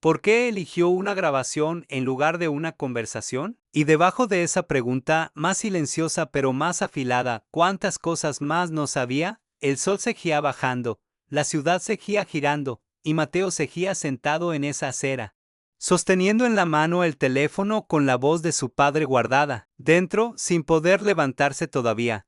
¿Por qué eligió una grabación en lugar de una conversación? Y debajo de esa pregunta, más silenciosa pero más afilada, ¿cuántas cosas más no sabía? El sol seguía bajando, la ciudad seguía girando, y Mateo seguía sentado en esa acera, sosteniendo en la mano el teléfono con la voz de su padre guardada dentro, sin poder levantarse todavía,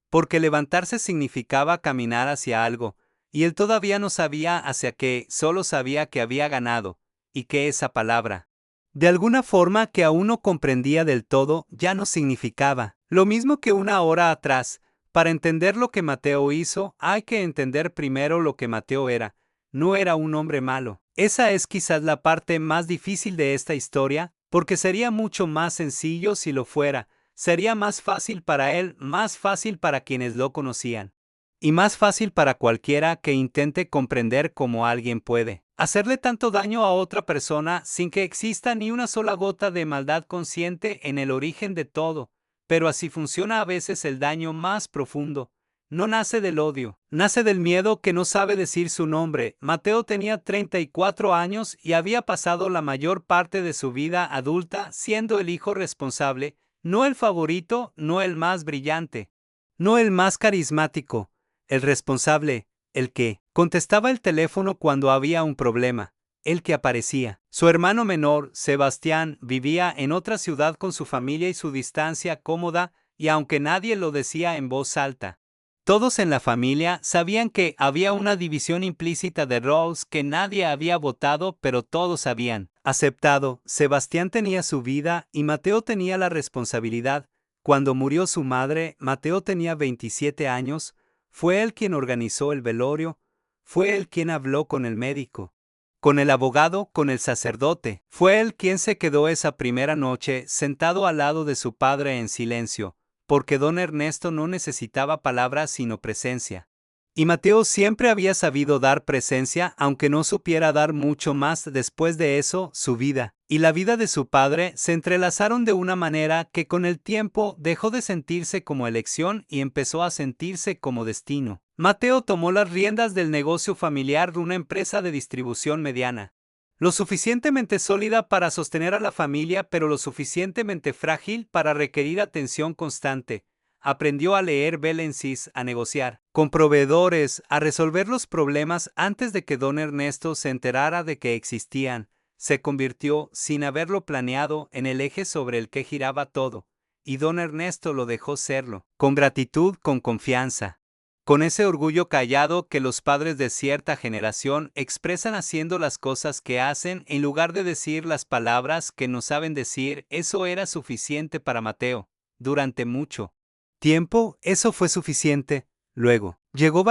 porque levantarse significaba caminar hacia algo, y él todavía no sabía hacia qué, solo sabía que había ganado, y que esa palabra, de alguna forma que aún no comprendía del todo, ya no significaba lo mismo que una hora atrás. Para entender lo que Mateo hizo, hay que entender primero lo que Mateo era. No era un hombre malo. Esa es quizás la parte más difícil de esta historia, porque sería mucho más sencillo si lo fuera. Sería más fácil para él, más fácil para quienes lo conocían, y más fácil para cualquiera que intente comprender cómo alguien puede hacerle tanto daño a otra persona sin que exista ni una sola gota de maldad consciente en el origen de todo. Pero así funciona a veces el daño más profundo. No nace del odio, nace del miedo que no sabe decir su nombre. Mateo tenía 34 años y había pasado la mayor parte de su vida adulta siendo el hijo responsable, no el favorito, no el más brillante, no el más carismático, el responsable, el que contestaba el teléfono cuando había un problema, el que aparecía. Su hermano menor, Sebastián, vivía en otra ciudad con su familia y su distancia cómoda, y aunque nadie lo decía en voz alta, todos en la familia sabían que había una división implícita de roles que nadie había votado, pero todos habían aceptado. Sebastián tenía su vida y Mateo tenía la responsabilidad. Cuando murió su madre, Mateo tenía 27 años, fue él quien organizó el velorio, fue él quien habló con el médico, con el abogado, con el sacerdote, fue él quien se quedó esa primera noche sentado al lado de su padre en silencio, porque don Ernesto no necesitaba palabras sino presencia. Y Mateo siempre había sabido dar presencia, aunque no supiera dar mucho más. Después de eso, su vida y la vida de su padre se entrelazaron de una manera que con el tiempo dejó de sentirse como elección y empezó a sentirse como destino. Mateo tomó las riendas del negocio familiar de una empresa de distribución mediana, lo suficientemente sólida para sostener a la familia, pero lo suficientemente frágil para requerir atención constante. Aprendió a leer balances, a negociar con proveedores, a resolver los problemas antes de que don Ernesto se enterara de que existían. Se convirtió, sin haberlo planeado, en el eje sobre el que giraba todo, y don Ernesto lo dejó serlo, con gratitud, con confianza, con ese orgullo callado que los padres de cierta generación expresan haciendo las cosas que hacen en lugar de decir las palabras que no saben decir. Eso era suficiente para Mateo. Durante mucho tiempo, eso fue suficiente. Luego, llegó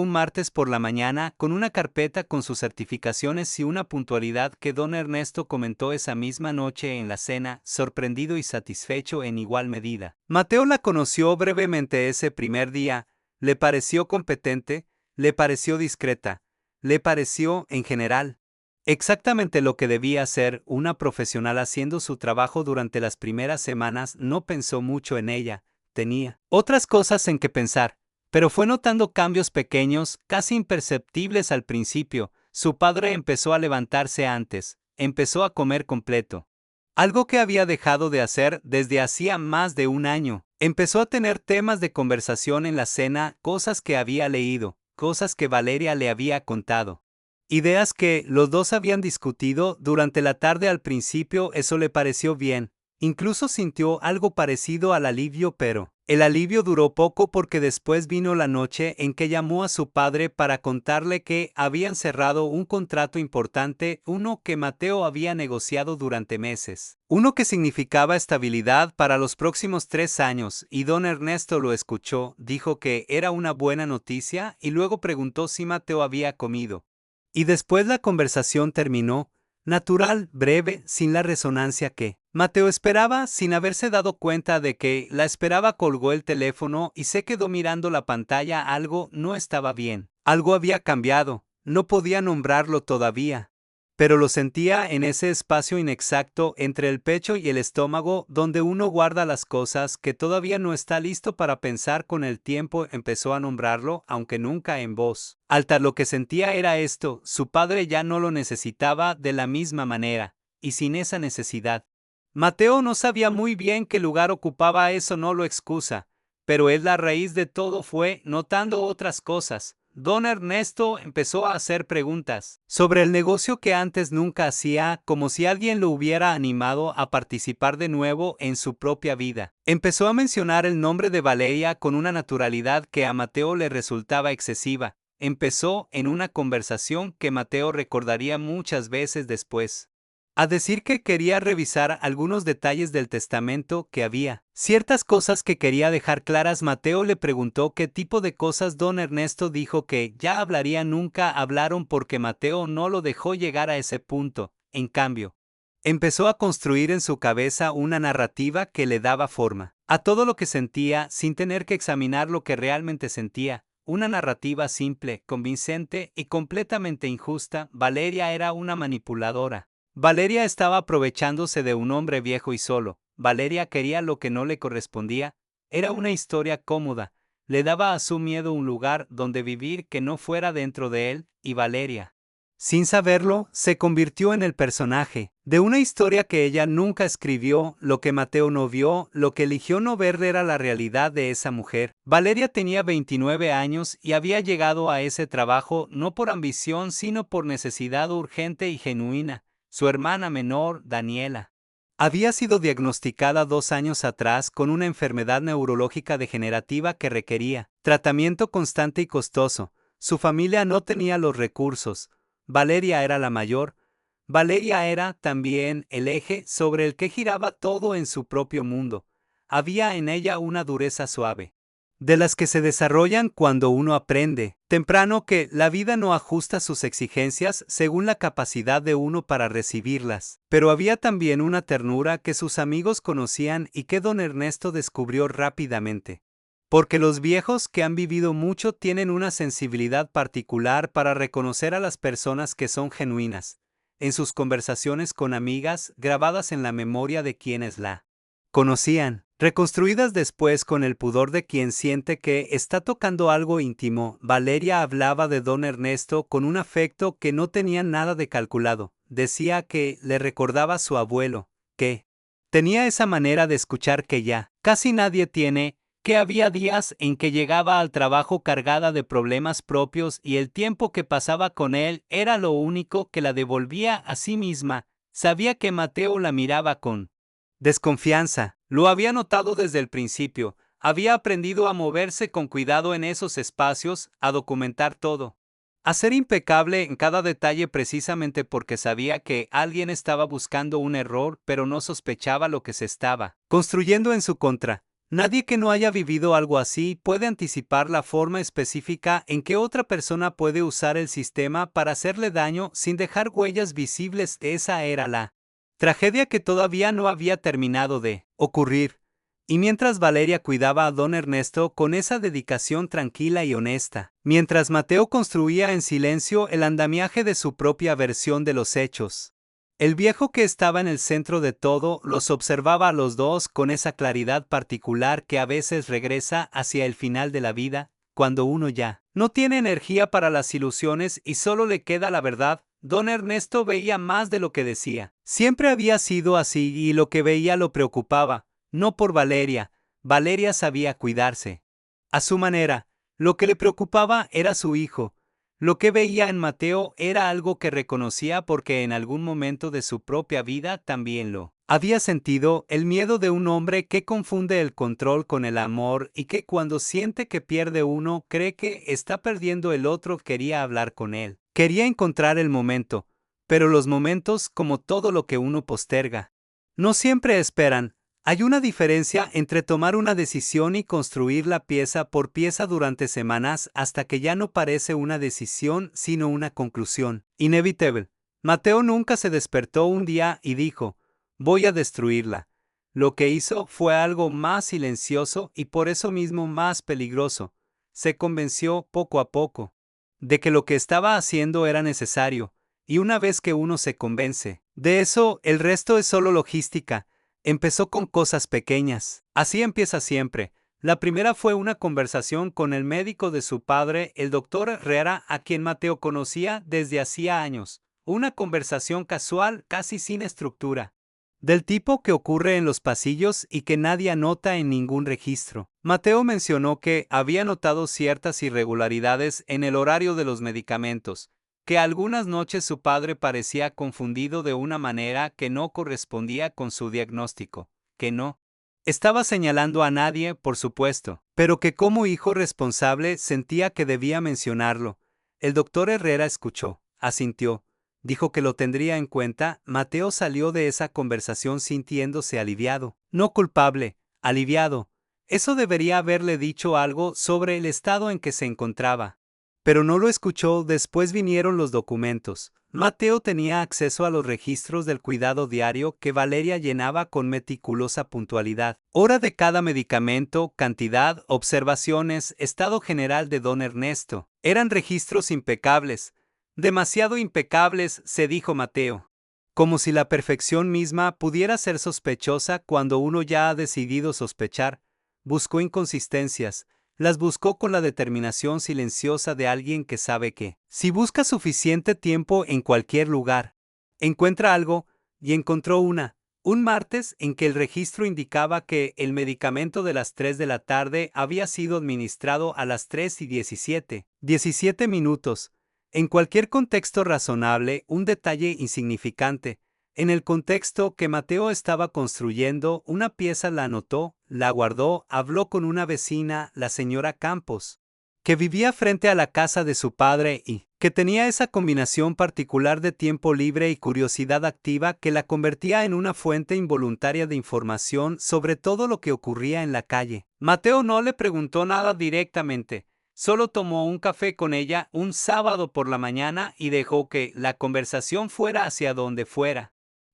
un martes por la mañana con una carpeta con sus certificaciones y una puntualidad que don Ernesto comentó esa misma noche en la cena, sorprendido y satisfecho en igual medida. Mateo la conoció brevemente ese primer día, le pareció competente, le pareció discreta, le pareció, en general, exactamente lo que debía ser una profesional haciendo su trabajo. Durante las primeras semanas no pensó mucho en ella, tenía otras cosas en que pensar, pero fue notando cambios pequeños, casi imperceptibles al principio. Su padre empezó a levantarse antes, empezó a comer completo, algo que había dejado de hacer desde hacía más de un año. Empezó a tener temas de conversación en la cena, cosas que había leído, cosas que Valeria le había contado, ideas que los dos habían discutido durante la tarde. Al principio eso le pareció bien, incluso sintió algo parecido al alivio, pero el alivio duró poco porque después vino la noche en que llamó a su padre para contarle que habían cerrado un contrato importante, uno que Mateo había negociado durante meses, uno que significaba estabilidad para los próximos 3 años, y don Ernesto lo escuchó, dijo que era una buena noticia y luego preguntó si Mateo había comido. Y después la conversación terminó, natural, breve, sin la resonancia que Mateo esperaba. Sin haberse dado cuenta de que la esperaba, colgó el teléfono y se quedó mirando la pantalla. Algo no estaba bien, algo había cambiado, no podía nombrarlo todavía, pero lo sentía en ese espacio inexacto entre el pecho y el estómago donde uno guarda las cosas que todavía no está listo para pensar. Con el tiempo empezó a nombrarlo, aunque nunca en voz alta. Lo que sentía era esto: su padre ya no lo necesitaba de la misma manera, y sin esa necesidad. Mateo no sabía muy bien qué lugar ocupaba, eso no lo excusa, pero es la raíz de todo. Fue notando otras cosas. Don Ernesto empezó a hacer preguntas sobre el negocio que antes nunca hacía, como si alguien lo hubiera animado a participar de nuevo en su propia vida. Empezó a mencionar el nombre de Valeria con una naturalidad que a Mateo le resultaba excesiva. Empezó en una conversación que Mateo recordaría muchas veces después a decir que quería revisar algunos detalles del testamento, que había ciertas cosas que quería dejar claras. Mateo le preguntó qué tipo de cosas. Don Ernesto dijo que ya hablaría. Nunca hablaron porque Mateo no lo dejó llegar a ese punto. En cambio, empezó a construir en su cabeza una narrativa que le daba forma a todo lo que sentía sin tener que examinar lo que realmente sentía. Una narrativa simple, convincente y completamente injusta. Valeria era una manipuladora. Valeria estaba aprovechándose de un hombre viejo y solo. Valeria quería lo que no le correspondía. Era una historia cómoda. Le daba a su miedo un lugar donde vivir que no fuera dentro de él, y Valeria, sin saberlo, se convirtió en el personaje de una historia que ella nunca escribió. Lo que Mateo no vio, lo que eligió no ver, era la realidad de esa mujer. Valeria tenía 29 años y había llegado a ese trabajo no por ambición, sino por necesidad urgente y genuina. Su hermana menor, Daniela, había sido diagnosticada 2 años atrás con una enfermedad neurológica degenerativa que requería tratamiento constante y costoso. Su familia no tenía los recursos. Valeria era la mayor. Valeria era también el eje sobre el que giraba todo en su propio mundo. Había en ella una dureza suave, de las que se desarrollan cuando uno aprende temprano que la vida no ajusta sus exigencias según la capacidad de uno para recibirlas. Pero había también una ternura que sus amigos conocían y que don Ernesto descubrió rápidamente. Porque los viejos que han vivido mucho tienen una sensibilidad particular para reconocer a las personas que son genuinas, en sus conversaciones con amigas, grabadas en la memoria de quienes la conocían, reconstruidas después con el pudor de quien siente que está tocando algo íntimo. Valeria hablaba de don Ernesto con un afecto que no tenía nada de calculado. Decía que le recordaba a su abuelo, que tenía esa manera de escuchar que ya casi nadie tiene, que había días en que llegaba al trabajo cargada de problemas propios y el tiempo que pasaba con él era lo único que la devolvía a sí misma. Sabía que Mateo la miraba con desconfianza. Lo había notado desde el principio. Había aprendido a moverse con cuidado en esos espacios, a documentar todo, a ser impecable en cada detalle, precisamente porque sabía que alguien estaba buscando un error, pero no sospechaba lo que se estaba construyendo en su contra. Nadie que no haya vivido algo así puede anticipar la forma específica en que otra persona puede usar el sistema para hacerle daño sin dejar huellas visibles. Esa era la tragedia que todavía no había terminado de ocurrir. Y mientras Valeria cuidaba a don Ernesto con esa dedicación tranquila y honesta, mientras Mateo construía en silencio el andamiaje de su propia versión de los hechos, el viejo que estaba en el centro de todo los observaba a los dos con esa claridad particular que a veces regresa hacia el final de la vida, cuando uno ya no tiene energía para las ilusiones y solo le queda la verdad. Don Ernesto veía más de lo que decía. Siempre había sido así, y lo que veía lo preocupaba. No por Valeria. Valeria sabía cuidarse a su manera. Lo que le preocupaba era su hijo. Lo que veía en Mateo era algo que reconocía porque en algún momento de su propia vida también lo había sentido: el miedo de un hombre que confunde el control con el amor y que cuando siente que pierde uno cree que está perdiendo el otro. Quería hablar con él. Quería encontrar el momento. Pero los momentos, como todo lo que uno posterga, no siempre esperan. Hay una diferencia entre tomar una decisión y construirla pieza por pieza durante semanas hasta que ya no parece una decisión sino una conclusión inevitable. Mateo nunca se despertó un día y dijo: voy a destruirla. Lo que hizo fue algo más silencioso y por eso mismo más peligroso. Se convenció poco a poco de que lo que estaba haciendo era necesario, y una vez que uno se convence de eso, el resto es solo logística. Empezó con cosas pequeñas. Así empieza siempre. La primera fue una conversación con el médico de su padre, el doctor Herrera, a quien Mateo conocía desde hacía años. Una conversación casual, casi sin estructura. Del tipo que ocurre en los pasillos y que nadie anota en ningún registro. Mateo mencionó que había notado ciertas irregularidades en el horario de los medicamentos, que algunas noches su padre parecía confundido de una manera que no correspondía con su diagnóstico, que no estaba señalando a nadie, por supuesto, pero que como hijo responsable sentía que debía mencionarlo. El doctor Herrera escuchó, asintió, dijo que lo tendría en cuenta. Mateo salió de esa conversación sintiéndose aliviado, no culpable, aliviado. Eso debería haberle dicho algo sobre el estado en que se encontraba. Pero no lo escuchó. Después vinieron los documentos. Mateo tenía acceso a los registros del cuidado diario que Valeria llenaba con meticulosa puntualidad. Hora de cada medicamento, cantidad, observaciones, estado general de don Ernesto. Eran registros impecables. Demasiado impecables, se dijo Mateo. Como si la perfección misma pudiera ser sospechosa cuando uno ya ha decidido sospechar. Buscó inconsistencias. Las buscó con la determinación silenciosa de alguien que sabe que, si busca suficiente tiempo en cualquier lugar, encuentra algo, y encontró un martes en que el registro indicaba que el medicamento de las 3 de la tarde había sido administrado a las 3:17 minutos. En cualquier contexto razonable, un detalle insignificante. En el contexto que Mateo estaba construyendo, una pieza la anotó, la guardó, habló con una vecina, la señora Campos, que vivía frente a la casa de su padre y que tenía esa combinación particular de tiempo libre y curiosidad activa que la convertía en una fuente involuntaria de información sobre todo lo que ocurría en la calle. Mateo no le preguntó nada directamente. Solo tomó un café con ella un sábado por la mañana y dejó que la conversación fuera hacia donde fuera.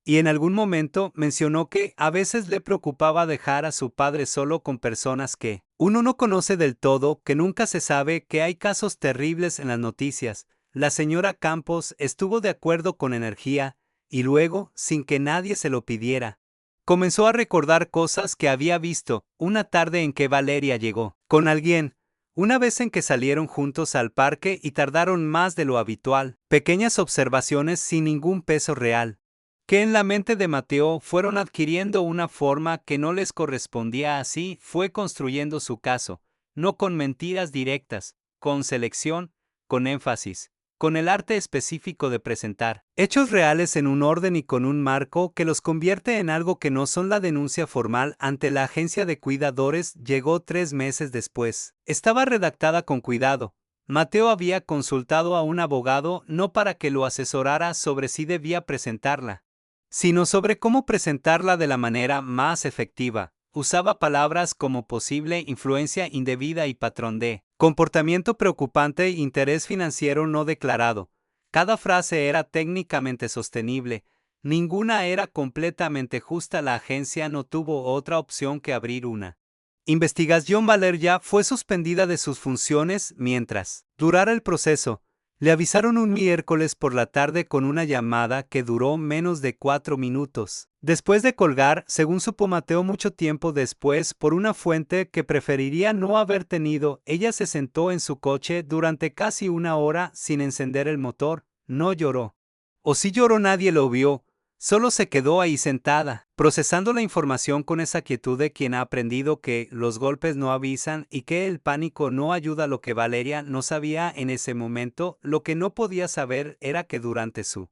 Y en algún momento mencionó que a veces le preocupaba dejar a su padre solo con personas que uno no conoce del todo, que nunca se sabe, que hay casos terribles en las noticias. La señora Campos estuvo de acuerdo con energía, y luego, sin que nadie se lo pidiera, comenzó a recordar cosas que había visto una tarde en que Valeria llegó con alguien. Una vez en que salieron juntos al parque y tardaron más de lo habitual, pequeñas observaciones sin ningún peso real, que en la mente de Mateo fueron adquiriendo una forma que no les correspondía. Así fue construyendo su caso, no con mentiras directas, con selección, con énfasis, con el arte específico de presentar hechos reales en un orden y con un marco que los convierte en algo que no son. La denuncia formal ante la agencia de cuidadores llegó 3 meses después. Estaba redactada con cuidado. Mateo había consultado a un abogado no para que lo asesorara sobre si debía presentarla, sino sobre cómo presentarla de la manera más efectiva. Usaba palabras como posible influencia indebida y patrón de comportamiento preocupante e interés financiero no declarado. Cada frase era técnicamente sostenible. Ninguna era completamente justa. La agencia no tuvo otra opción que abrir una investigación. Valeria fue suspendida de sus funciones mientras durara el proceso. Le avisaron un miércoles por la tarde con una llamada que duró menos de 4 minutos. Después de colgar, según supo Mateo mucho tiempo después por una fuente que preferiría no haber tenido, ella se sentó en su coche durante casi 1 hora sin encender el motor. No lloró. O si lloró nadie lo vio. Solo se quedó ahí sentada, procesando la información con esa quietud de quien ha aprendido que los golpes no avisan y que el pánico no ayuda. Lo que Valeria no sabía en ese momento, lo que no podía saber, era que durante su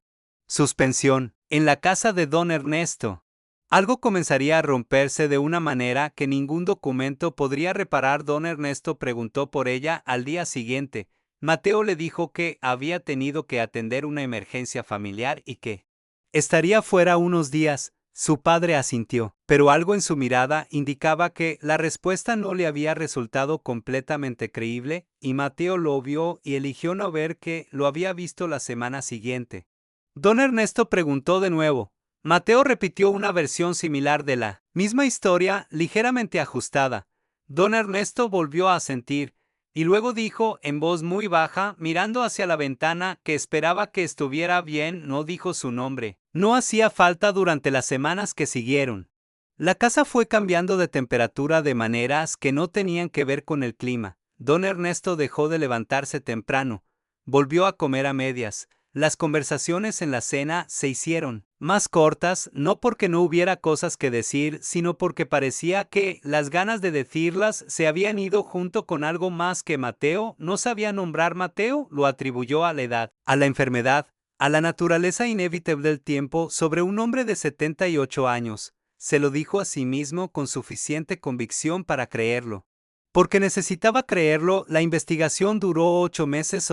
suspensión, en la casa de don Ernesto, algo comenzaría a romperse de una manera que ningún documento podría reparar. Don Ernesto preguntó por ella al día siguiente. Mateo le dijo que había tenido que atender una emergencia familiar y que estaría fuera unos días. Su padre asintió, pero algo en su mirada indicaba que la respuesta no le había resultado completamente creíble, y Mateo lo vio y eligió no ver que lo había visto la semana siguiente. Don Ernesto preguntó de nuevo. Mateo repitió una versión similar de la misma historia, ligeramente ajustada. Don Ernesto volvió a asentir. Y luego dijo, en voz muy baja, mirando hacia la ventana, que esperaba que estuviera bien. No dijo su nombre. No hacía falta durante las semanas que siguieron. La casa fue cambiando de temperatura de maneras que no tenían que ver con el clima. Don Ernesto dejó de levantarse temprano. Volvió a comer a medias. Las conversaciones en la cena se hicieron más cortas, no porque no hubiera cosas que decir, sino porque parecía que las ganas de decirlas se habían ido junto con algo más que Mateo no sabía nombrar. Mateo lo atribuyó a la edad, a la enfermedad, a la naturaleza inevitable del tiempo sobre un hombre de 78 años. Se lo dijo a sí mismo con suficiente convicción para creerlo. Porque necesitaba creerlo, la investigación duró 8 meses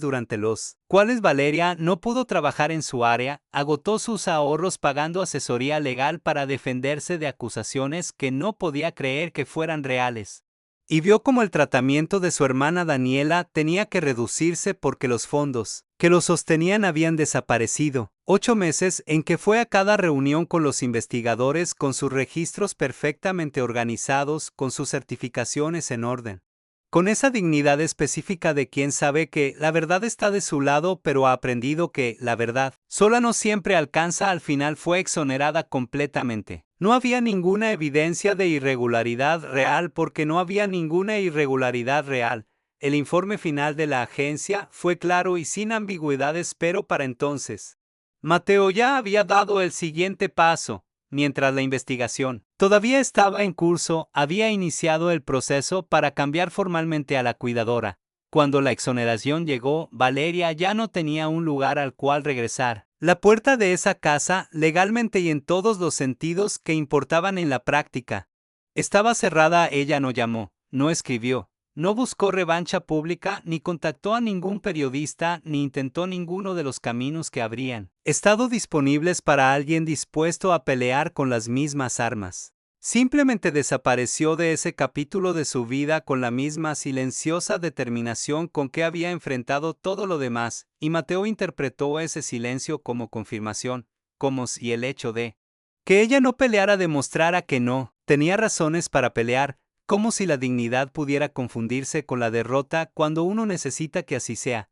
durante los cuales Valeria no pudo trabajar en su área, agotó sus ahorros pagando asesoría legal para defenderse de acusaciones que no podía creer que fueran reales. Y vio como el tratamiento de su hermana Daniela tenía que reducirse porque los fondos que lo sostenían habían desaparecido. 8 meses en que fue a cada reunión con los investigadores con sus registros perfectamente organizados, con sus certificaciones en orden. Con esa dignidad específica de quien sabe que la verdad está de su lado, pero ha aprendido que la verdad sola no siempre alcanza. Al final fue exonerada completamente. No había ninguna evidencia de irregularidad real porque no había ninguna irregularidad real. El informe final de la agencia fue claro y sin ambigüedades, pero para entonces Mateo ya había dado el siguiente paso. Mientras la investigación todavía estaba en curso, había iniciado el proceso para cambiar formalmente a la cuidadora. Cuando la exoneración llegó, Valeria ya no tenía un lugar al cual regresar. La puerta de esa casa, legalmente y en todos los sentidos que importaban en la práctica, estaba cerrada. Ella no llamó, no escribió, no buscó revancha pública, ni contactó a ningún periodista, ni intentó ninguno de los caminos que habrían estado disponibles para alguien dispuesto a pelear con las mismas armas. Simplemente desapareció de ese capítulo de su vida con la misma silenciosa determinación con que había enfrentado todo lo demás, y Mateo interpretó ese silencio como confirmación, como si el hecho de que ella no peleara demostrara que no tenía razones para pelear, como si la dignidad pudiera confundirse con la derrota cuando uno necesita que así sea.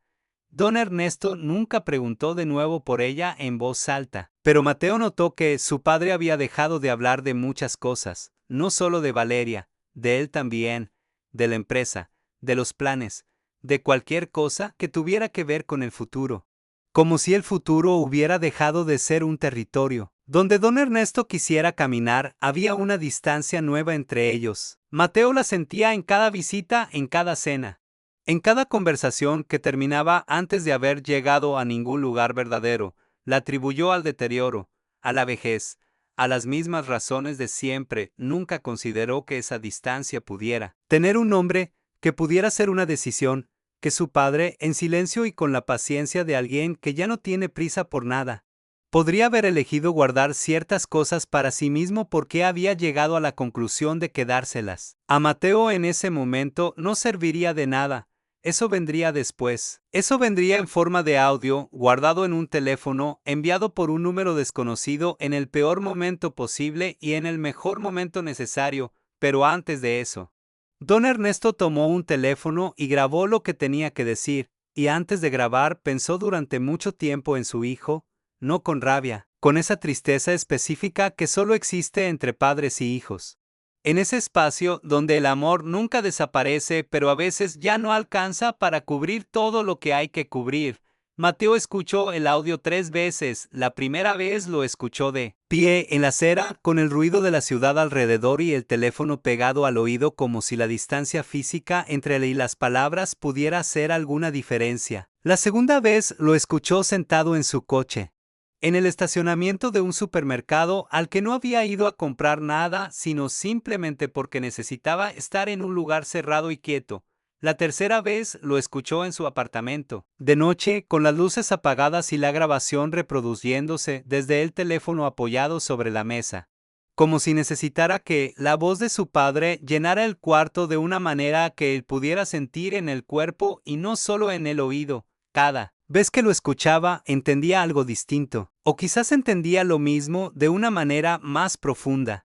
Don Ernesto nunca preguntó de nuevo por ella en voz alta, pero Mateo notó que su padre había dejado de hablar de muchas cosas, no solo de Valeria, de él también, de la empresa, de los planes, de cualquier cosa que tuviera que ver con el futuro. Como si el futuro hubiera dejado de ser un territorio donde don Ernesto quisiera caminar. Había una distancia nueva entre ellos. Mateo la sentía en cada visita, en cada cena, en cada conversación que terminaba antes de haber llegado a ningún lugar verdadero. La atribuyó al deterioro, a la vejez, a las mismas razones de siempre. Nunca consideró que esa distancia pudiera tener un nombre, que pudiera ser una decisión, que su padre, en silencio y con la paciencia de alguien que ya no tiene prisa por nada, podría haber elegido guardar ciertas cosas para sí mismo porque había llegado a la conclusión de quedárselas. A Mateo en ese momento no serviría de nada. Eso vendría después. Eso vendría en forma de audio, guardado en un teléfono, enviado por un número desconocido en el peor momento posible y en el mejor momento necesario, pero antes de eso. Don Ernesto tomó un teléfono y grabó lo que tenía que decir, y antes de grabar pensó durante mucho tiempo en su hijo, no con rabia, con esa tristeza específica que solo existe entre padres y hijos. En ese espacio donde el amor nunca desaparece, pero a veces ya no alcanza para cubrir todo lo que hay que cubrir. Mateo escuchó el audio 3 veces. La primera vez lo escuchó de pie en la acera, con el ruido de la ciudad alrededor y el teléfono pegado al oído, como si la distancia física entre él y las palabras pudiera hacer alguna diferencia. La segunda vez lo escuchó sentado en su coche, en el estacionamiento de un supermercado al que no había ido a comprar nada, sino simplemente porque necesitaba estar en un lugar cerrado y quieto. La tercera vez lo escuchó en su apartamento, de noche, con las luces apagadas y la grabación reproduciéndose desde el teléfono apoyado sobre la mesa, como si necesitara que la voz de su padre llenara el cuarto de una manera que él pudiera sentir en el cuerpo y no solo en el oído. Cada vez que lo escuchaba, entendía algo distinto, o quizás entendía lo mismo de una manera más profunda.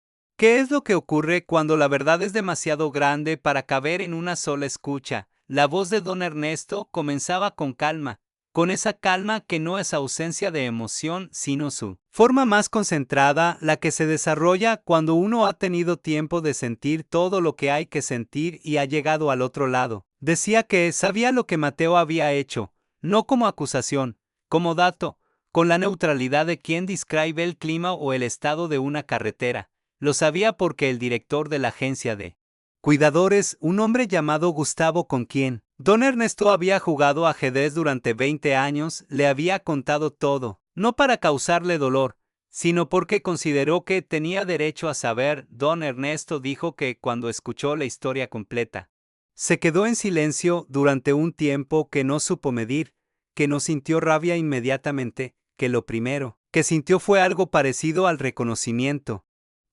¿Qué es lo que ocurre cuando la verdad es demasiado grande para caber en una sola escucha? La voz de don Ernesto comenzaba con calma, con esa calma que no es ausencia de emoción, sino su forma más concentrada, la que se desarrolla cuando uno ha tenido tiempo de sentir todo lo que hay que sentir y ha llegado al otro lado. Decía que sabía lo que Mateo había hecho, no como acusación, como dato, con la neutralidad de quien describe el clima o el estado de una carretera. Lo sabía porque el director de la agencia de cuidadores, un hombre llamado Gustavo con quien don Ernesto había jugado ajedrez durante 20 años, le había contado todo, no para causarle dolor, sino porque consideró que tenía derecho a saber. Don Ernesto dijo que cuando escuchó la historia completa, se quedó en silencio durante un tiempo que no supo medir, que no sintió rabia inmediatamente, que lo primero que sintió fue algo parecido al reconocimiento.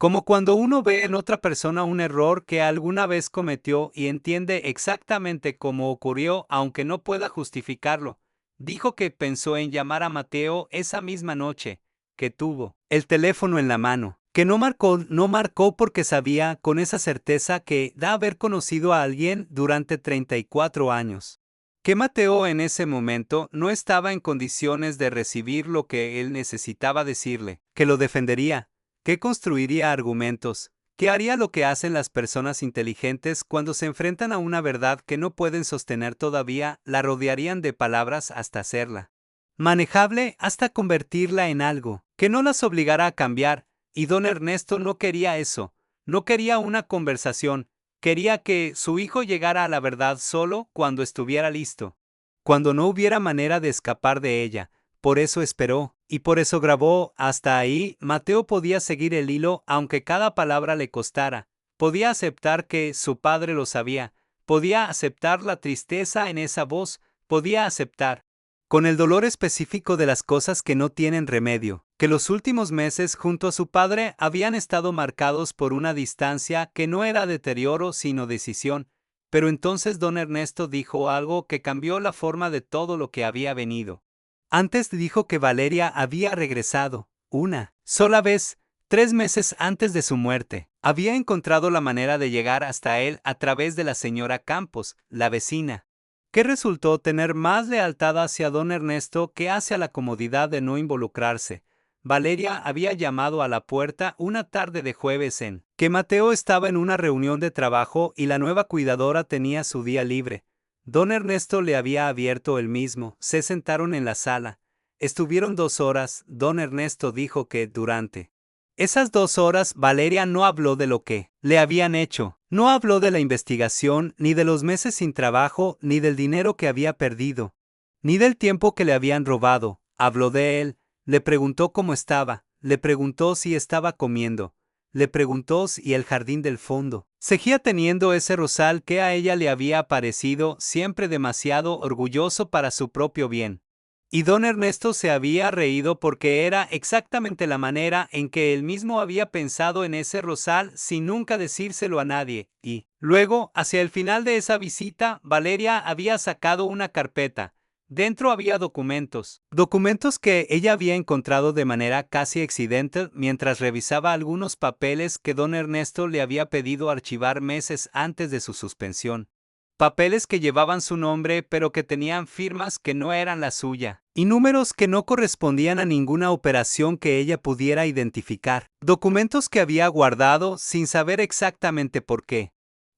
Como cuando uno ve en otra persona un error que alguna vez cometió y entiende exactamente cómo ocurrió, aunque no pueda justificarlo. Dijo que pensó en llamar a Mateo esa misma noche, que tuvo el teléfono en la mano, que no marcó porque sabía con esa certeza que da haber conocido a alguien durante 34 años. Que Mateo en ese momento no estaba en condiciones de recibir lo que él necesitaba decirle, que lo defendería, que construiría argumentos, que haría lo que hacen las personas inteligentes cuando se enfrentan a una verdad que no pueden sostener todavía, la rodearían de palabras hasta hacerla manejable, hasta convertirla en algo que no las obligara a cambiar, y don Ernesto no quería eso, no quería una conversación, quería que su hijo llegara a la verdad solo cuando estuviera listo, cuando no hubiera manera de escapar de ella. Por eso esperó, y por eso grabó. Hasta ahí, Mateo podía seguir el hilo aunque cada palabra le costara. Podía aceptar que su padre lo sabía, podía aceptar la tristeza en esa voz, podía aceptar, con el dolor específico de las cosas que no tienen remedio, que los últimos meses junto a su padre habían estado marcados por una distancia que no era deterioro sino decisión. Pero entonces don Ernesto dijo algo que cambió la forma de todo lo que había venido. Antes dijo que Valeria había regresado, una sola vez, 3 meses antes de su muerte. Había encontrado la manera de llegar hasta él a través de la señora Campos, la vecina, que resultó tener más lealtad hacia don Ernesto que hacia la comodidad de no involucrarse. Valeria había llamado a la puerta una tarde de jueves en que Mateo estaba en una reunión de trabajo y la nueva cuidadora tenía su día libre. Don Ernesto le había abierto el mismo, se sentaron en la sala. Estuvieron 2 horas. Don Ernesto dijo que durante esas 2 horas Valeria no habló de lo que le habían hecho, no habló de la investigación, ni de los meses sin trabajo, ni del dinero que había perdido, ni del tiempo que le habían robado. Habló de él, le preguntó cómo estaba, le preguntó si estaba comiendo, le preguntó si el jardín del fondo seguía teniendo ese rosal que a ella le había parecido siempre demasiado orgulloso para su propio bien. Y don Ernesto se había reído porque era exactamente la manera en que él mismo había pensado en ese rosal sin nunca decírselo a nadie. Y luego, hacia el final de esa visita, Valeria había sacado una carpeta. Dentro había documentos que ella había encontrado de manera casi accidental mientras revisaba algunos papeles que don Ernesto le había pedido archivar meses antes de su suspensión. Papeles que llevaban su nombre pero que tenían firmas que no eran la suya, y números que no correspondían a ninguna operación que ella pudiera identificar. Documentos que había guardado sin saber exactamente por qué.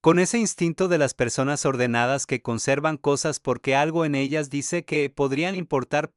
Con ese instinto de las personas ordenadas que conservan cosas porque algo en ellas dice que podrían importar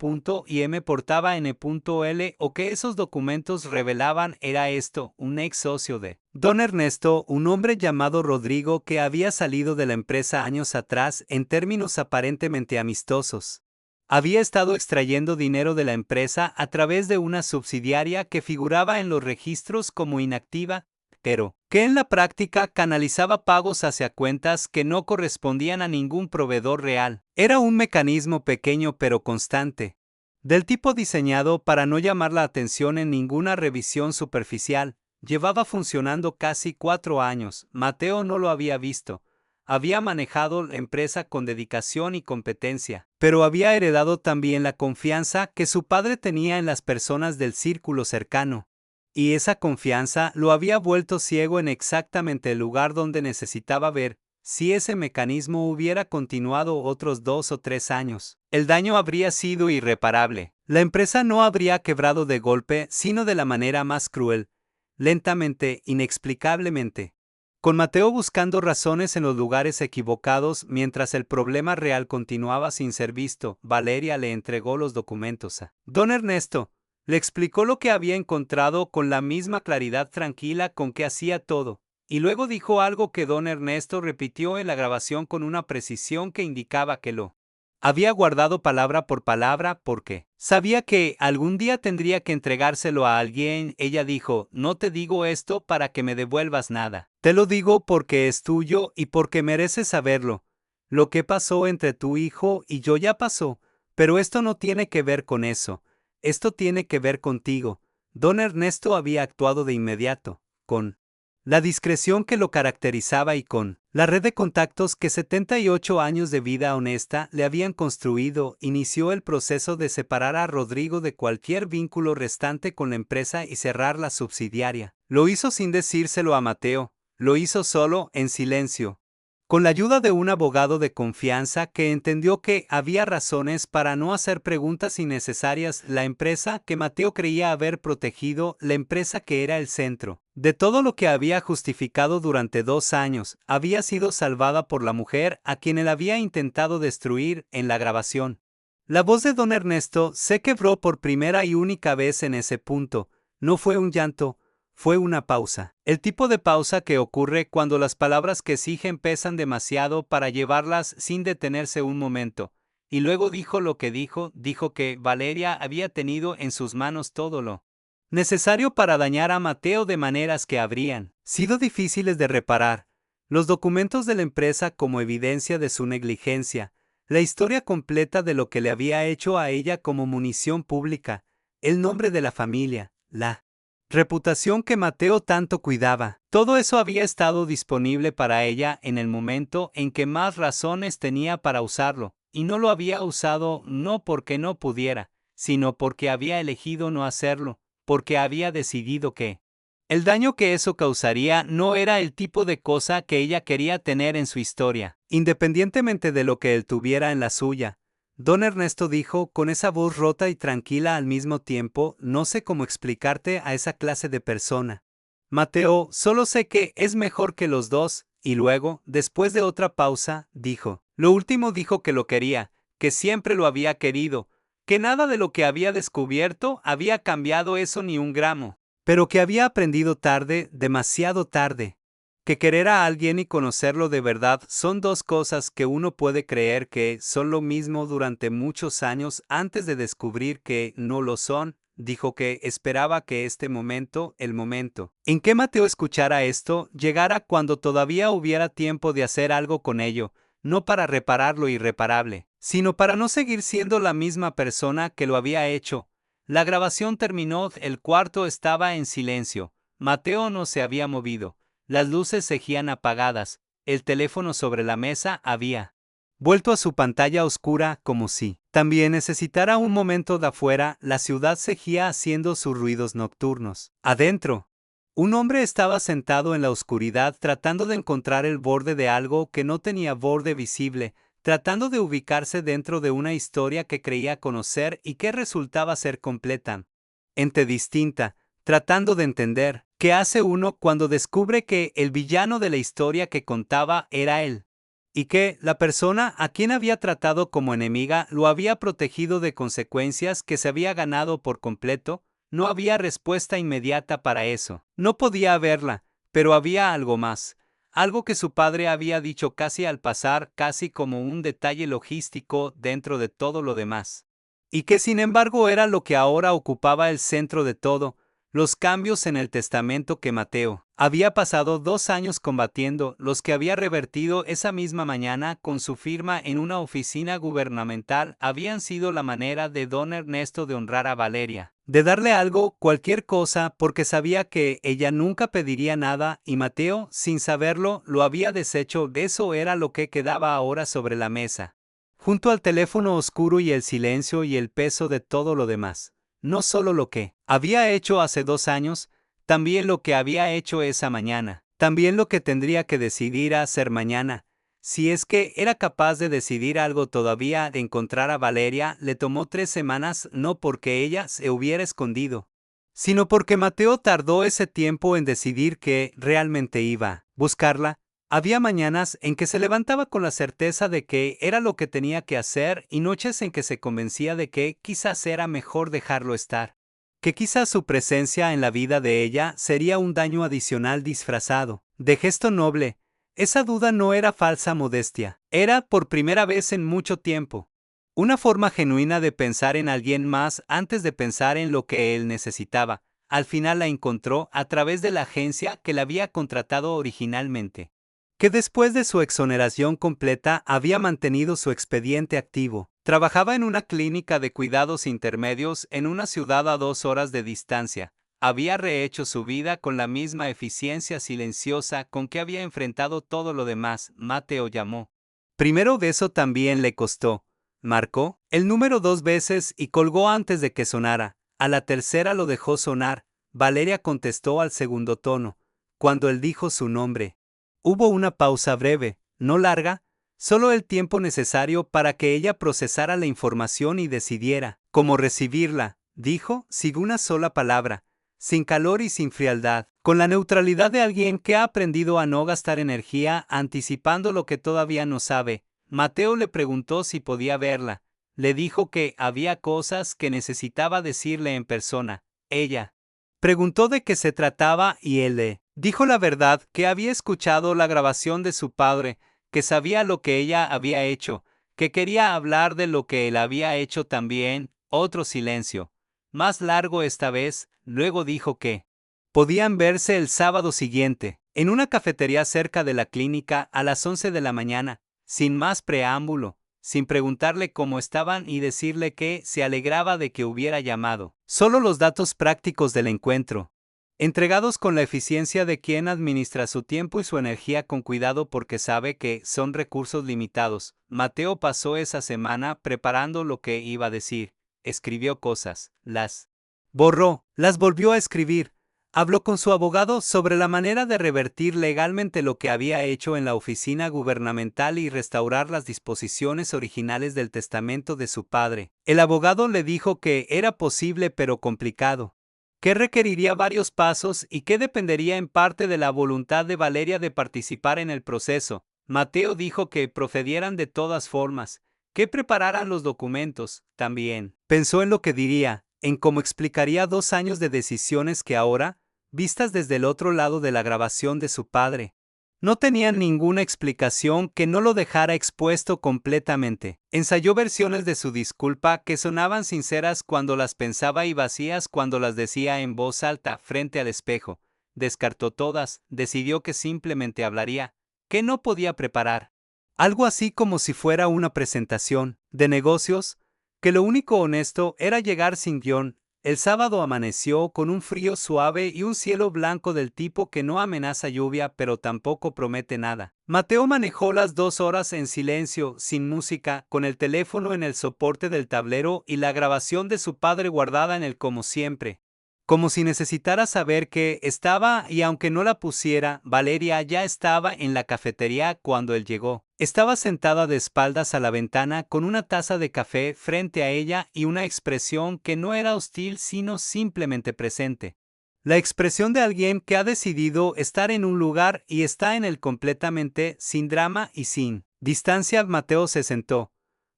y M portaba N.L, o que esos documentos revelaban era esto, un ex socio de don Ernesto, un hombre llamado Rodrigo que había salido de la empresa años atrás en términos aparentemente amistosos. Había estado extrayendo dinero de la empresa a través de una subsidiaria que figuraba en los registros como inactiva, pero que en la práctica canalizaba pagos hacia cuentas que no correspondían a ningún proveedor real. Era un mecanismo pequeño pero constante, del tipo diseñado para no llamar la atención en ninguna revisión superficial. Llevaba funcionando casi 4 años. Mateo no lo había visto. Había manejado la empresa con dedicación y competencia, pero había heredado también la confianza que su padre tenía en las personas del círculo cercano. Y esa confianza lo había vuelto ciego en exactamente el lugar donde necesitaba ver. Si ese mecanismo hubiera continuado otros 2 o 3 años, el daño habría sido irreparable. La empresa no habría quebrado de golpe, sino de la manera más cruel, lentamente, inexplicablemente. Con Mateo buscando razones en los lugares equivocados mientras el problema real continuaba sin ser visto, Valeria le entregó los documentos a don Ernesto. Le explicó lo que había encontrado con la misma claridad tranquila con que hacía todo, y luego dijo algo que don Ernesto repitió en la grabación con una precisión que indicaba que lo había guardado palabra por palabra porque sabía que algún día tendría que entregárselo a alguien. Ella dijo: no te digo esto para que me devuelvas nada. Te lo digo porque es tuyo y porque mereces saberlo. Lo que pasó entre tu hijo y yo ya pasó, pero esto no tiene que ver con eso. Esto tiene que ver contigo. Don Ernesto había actuado de inmediato, con la discreción que lo caracterizaba y con la red de contactos que 78 años de vida honesta le habían construido. Inició el proceso de separar a Rodrigo de cualquier vínculo restante con la empresa y cerrar la subsidiaria. Lo hizo sin decírselo a Mateo, lo hizo solo, en silencio, con la ayuda de un abogado de confianza que entendió que había razones para no hacer preguntas innecesarias. La empresa que Mateo creía haber protegido, la empresa que era el centro de todo lo que había justificado durante 2 años, había sido salvada por la mujer a quien él había intentado destruir en la grabación. La voz de don Ernesto se quebró por primera y única vez en ese punto. No fue un llanto, fue una pausa. El tipo de pausa que ocurre cuando las palabras que exigen pesan demasiado para llevarlas sin detenerse un momento. Y luego dijo lo que dijo que Valeria había tenido en sus manos todo lo necesario para dañar a Mateo de maneras que habrían sido difíciles de reparar. Los documentos de la empresa como evidencia de su negligencia, la historia completa de lo que le había hecho a ella como munición pública, el nombre de la familia, la reputación que Mateo tanto cuidaba. Todo eso había estado disponible para ella en el momento en que más razones tenía para usarlo, y no lo había usado no porque no pudiera, sino porque había elegido no hacerlo, porque había decidido que el daño que eso causaría no era el tipo de cosa que ella quería tener en su historia, independientemente de lo que él tuviera en la suya. Don Ernesto dijo con esa voz rota y tranquila al mismo tiempo: no sé cómo explicarte a esa clase de persona, Mateo, solo sé que es mejor que los dos. Y luego, después de otra pausa, dijo: lo último dijo que lo quería, que siempre lo había querido, que nada de lo que había descubierto había cambiado eso ni un gramo, pero que había aprendido tarde, demasiado tarde. Que querer a alguien y conocerlo de verdad son dos cosas que uno puede creer que son lo mismo durante muchos años antes de descubrir que no lo son. Dijo que esperaba que este momento, el momento en que Mateo escuchara esto, llegara cuando todavía hubiera tiempo de hacer algo con ello, no para reparar lo irreparable, sino para no seguir siendo la misma persona que lo había hecho. La grabación terminó, el cuarto estaba en silencio, Mateo no se había movido. Las luces seguían apagadas, el teléfono sobre la mesa había vuelto a su pantalla oscura como si también necesitara un momento de afuera. La ciudad seguía haciendo sus ruidos nocturnos. Adentro, un hombre estaba sentado en la oscuridad tratando de encontrar el borde de algo que no tenía borde visible, tratando de ubicarse dentro de una historia que creía conocer y que resultaba ser completamente distinta, tratando de entender qué hace uno cuando descubre que el villano de la historia que contaba era él, y que la persona a quien había tratado como enemiga lo había protegido de consecuencias que se había ganado por completo. No había respuesta inmediata para eso. No podía haberla, pero había algo más. Algo que su padre había dicho casi al pasar, casi como un detalle logístico dentro de todo lo demás. Y que sin embargo era lo que ahora ocupaba el centro de todo: los cambios en el testamento que Mateo había pasado 2 años combatiendo, los que había revertido esa misma mañana con su firma en una oficina gubernamental, habían sido la manera de don Ernesto de honrar a Valeria, de darle algo, cualquier cosa, porque sabía que ella nunca pediría nada, y Mateo, sin saberlo, lo había deshecho. Eso era lo que quedaba ahora sobre la mesa, junto al teléfono oscuro y el silencio y el peso de todo lo demás. No solo lo que había hecho hace 2 años, también lo que había hecho esa mañana, también lo que tendría que decidir hacer mañana. Si es que era capaz de decidir algo todavía de encontrar a Valeria, le tomó 3 semanas no porque ella se hubiera escondido, sino porque Mateo tardó ese tiempo en decidir que realmente iba a buscarla. Había mañanas en que se levantaba con la certeza de que era lo que tenía que hacer y noches en que se convencía de que quizás era mejor dejarlo estar, que quizás su presencia en la vida de ella sería un daño adicional disfrazado de gesto noble. Esa duda no era falsa modestia, era, por primera vez en mucho tiempo, una forma genuina de pensar en alguien más antes de pensar en lo que él necesitaba. Al final la encontró a través de la agencia que la había contratado originalmente, que después de su exoneración completa había mantenido su expediente activo. Trabajaba en una clínica de cuidados intermedios en una ciudad a 2 horas de distancia. Había rehecho su vida con la misma eficiencia silenciosa con que había enfrentado todo lo demás. Mateo llamó. Primero beso también le costó. Marcó el número 2 veces y colgó antes de que sonara. A la tercera lo dejó sonar. Valeria contestó al segundo tono. Cuando él dijo su nombre, hubo una pausa breve, no larga, solo el tiempo necesario para que ella procesara la información y decidiera cómo recibirla. Dijo, sin una sola palabra, sin calor y sin frialdad, con la neutralidad de alguien que ha aprendido a no gastar energía anticipando lo que todavía no sabe. Mateo le preguntó si podía verla. Le dijo que había cosas que necesitaba decirle en persona. Ella preguntó de qué se trataba y él le dijo la verdad, que había escuchado la grabación de su padre, que sabía lo que ella había hecho, que quería hablar de lo que él había hecho también. Otro silencio, más largo esta vez. Luego dijo que podían verse el sábado siguiente, en una cafetería cerca de la clínica a las 11 de la mañana, sin más preámbulo, sin preguntarle cómo estaban y decirle que se alegraba de que hubiera llamado. Solo los datos prácticos del encuentro, entregados con la eficiencia de quien administra su tiempo y su energía con cuidado porque sabe que son recursos limitados. Mateo pasó esa semana preparando lo que iba a decir. Escribió cosas, las borró, las volvió a escribir. Habló con su abogado sobre la manera de revertir legalmente lo que había hecho en la oficina gubernamental y restaurar las disposiciones originales del testamento de su padre. El abogado le dijo que era posible pero complicado, que requeriría varios pasos y que dependería en parte de la voluntad de Valeria de participar en el proceso. Mateo dijo que procedieran de todas formas, que prepararan los documentos. También pensó en lo que diría, en cómo explicaría 2 años de decisiones que ahora, vistas desde el otro lado de la grabación de su padre, no tenían ninguna explicación que no lo dejara expuesto completamente. Ensayó versiones de su disculpa que sonaban sinceras cuando las pensaba y vacías cuando las decía en voz alta frente al espejo. Descartó todas, decidió que simplemente hablaría, que no podía preparar algo así como si fuera una presentación de negocios, que lo único honesto era llegar sin guión. El sábado amaneció con un frío suave y un cielo blanco del tipo que no amenaza lluvia pero tampoco promete nada. Mateo manejó las 2 horas en silencio, sin música, con el teléfono en el soporte del tablero y la grabación de su padre guardada en él como siempre. Como si necesitara saber que estaba y aunque no la pusiera, Valeria ya estaba en la cafetería cuando él llegó. Estaba sentada de espaldas a la ventana con una taza de café frente a ella y una expresión que no era hostil sino simplemente presente. La expresión de alguien que ha decidido estar en un lugar y está en él completamente, sin drama y sin distancia. Mateo se sentó.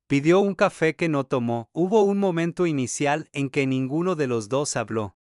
Pidió un café que no tomó. Hubo un momento inicial en que ninguno de los dos habló.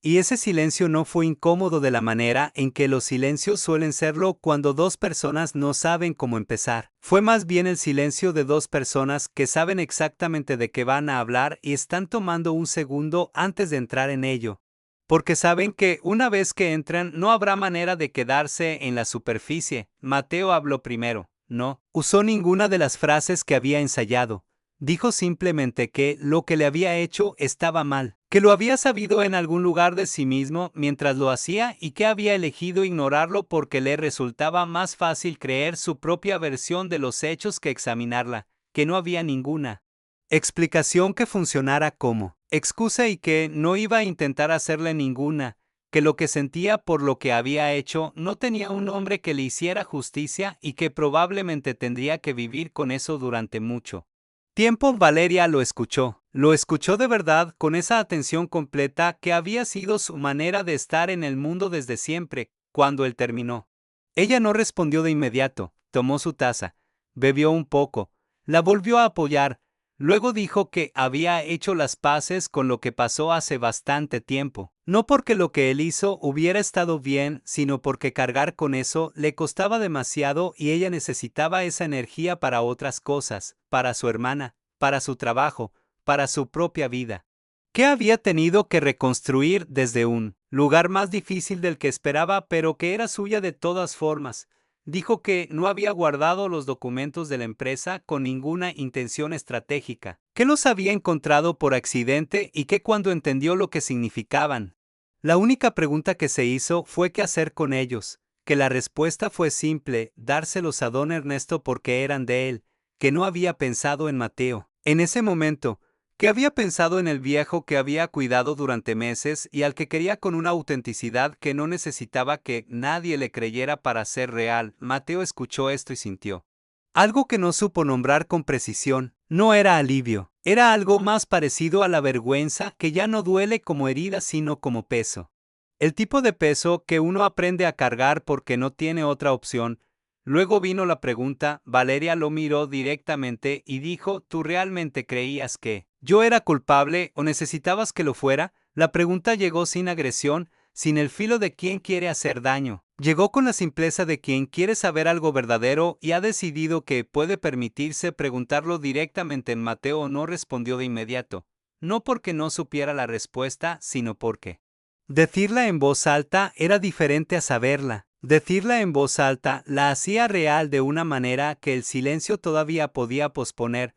Y ese silencio no fue incómodo de la manera en que los silencios suelen serlo cuando 2 personas no saben cómo empezar. Fue más bien el silencio de 2 personas que saben exactamente de qué van a hablar y están tomando un segundo antes de entrar en ello, porque saben que una vez que entran no habrá manera de quedarse en la superficie. Mateo habló primero. No usó ninguna de las frases que había ensayado. Dijo simplemente que lo que le había hecho estaba mal, que lo había sabido en algún lugar de sí mismo mientras lo hacía y que había elegido ignorarlo porque le resultaba más fácil creer su propia versión de los hechos que examinarla, que no había ninguna explicación que funcionara como excusa y que no iba a intentar hacerle ninguna, que lo que sentía por lo que había hecho no tenía un hombre que le hiciera justicia y que probablemente tendría que vivir con eso durante mucho tiempo. Valeria lo escuchó de verdad con esa atención completa que había sido su manera de estar en el mundo desde siempre. Cuando él terminó, ella no respondió de inmediato, tomó su taza, bebió un poco, la volvió a apoyar, luego dijo que había hecho las paces con lo que pasó hace bastante tiempo, no porque lo que él hizo hubiera estado bien, sino porque cargar con eso le costaba demasiado y ella necesitaba esa energía para otras cosas, para su hermana, para su trabajo, para su propia vida. ¿Qué había tenido que reconstruir desde un lugar más difícil del que esperaba, pero que era suya de todas formas? Dijo que no había guardado los documentos de la empresa con ninguna intención estratégica, que los había encontrado por accidente y que cuando entendió lo que significaban, la única pregunta que se hizo fue qué hacer con ellos, que la respuesta fue simple, dárselos a don Ernesto porque eran de él, que no había pensado en Mateo. En ese momento, que había pensado en el viejo que había cuidado durante meses y al que quería con una autenticidad que no necesitaba que nadie le creyera para ser real. Mateo escuchó esto y sintió algo que no supo nombrar con precisión. No era alivio, era algo más parecido a la vergüenza que ya no duele como herida sino como peso. El tipo de peso que uno aprende a cargar porque no tiene otra opción. Luego vino la pregunta. Valeria lo miró directamente y dijo: ¿Tú realmente creías que yo era culpable o necesitabas que lo fuera? La pregunta llegó sin agresión, sin el filo de quien quiere hacer daño. Llegó con la simpleza de quien quiere saber algo verdadero y ha decidido que puede permitirse preguntarlo directamente. Mateo no respondió de inmediato, no porque no supiera la respuesta, sino porque decirla en voz alta era diferente a saberla. Decirla en voz alta la hacía real de una manera que el silencio todavía podía posponer,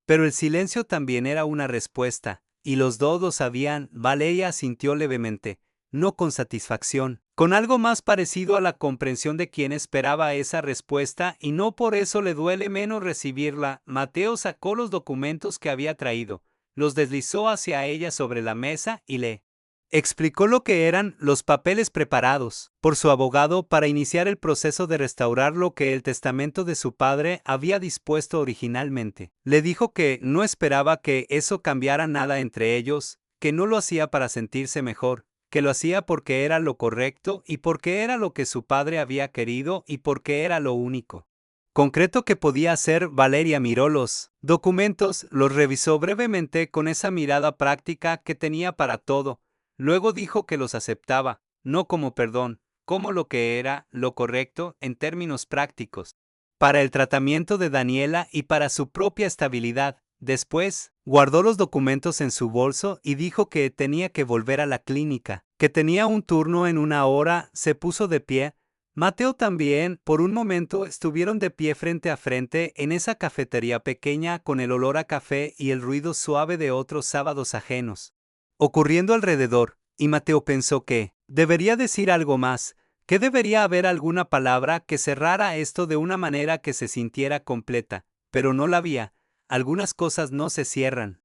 pero el silencio también era una respuesta, y los dos lo sabían. Valeria asintió levemente, no con satisfacción, con algo más parecido a la comprensión de quien esperaba esa respuesta y no por eso le duele menos recibirla. Mateo sacó los documentos que había traído, los deslizó hacia ella sobre la mesa y le explicó lo que eran los papeles preparados por su abogado para iniciar el proceso de restaurar lo que el testamento de su padre había dispuesto originalmente. Le dijo que no esperaba que eso cambiara nada entre ellos, que no lo hacía para sentirse mejor, que lo hacía porque era lo correcto y porque era lo que su padre había querido y porque era lo único concreto que podía hacer. Valeria miró los documentos, los revisó brevemente con esa mirada práctica que tenía para todo. Luego dijo que los aceptaba, no como perdón, como lo que era lo correcto en términos prácticos, para el tratamiento de Daniela y para su propia estabilidad. Después, guardó los documentos en su bolso y dijo que tenía que volver a la clínica, que tenía un turno en 1 hora. Se puso de pie. Mateo también. Por un momento estuvieron de pie frente a frente en esa cafetería pequeña con el olor a café y el ruido suave de otros sábados ajenos ocurriendo alrededor, y Mateo pensó que debería decir algo más, que debería haber alguna palabra que cerrara esto de una manera que se sintiera completa, pero no la había. Algunas cosas no se cierran,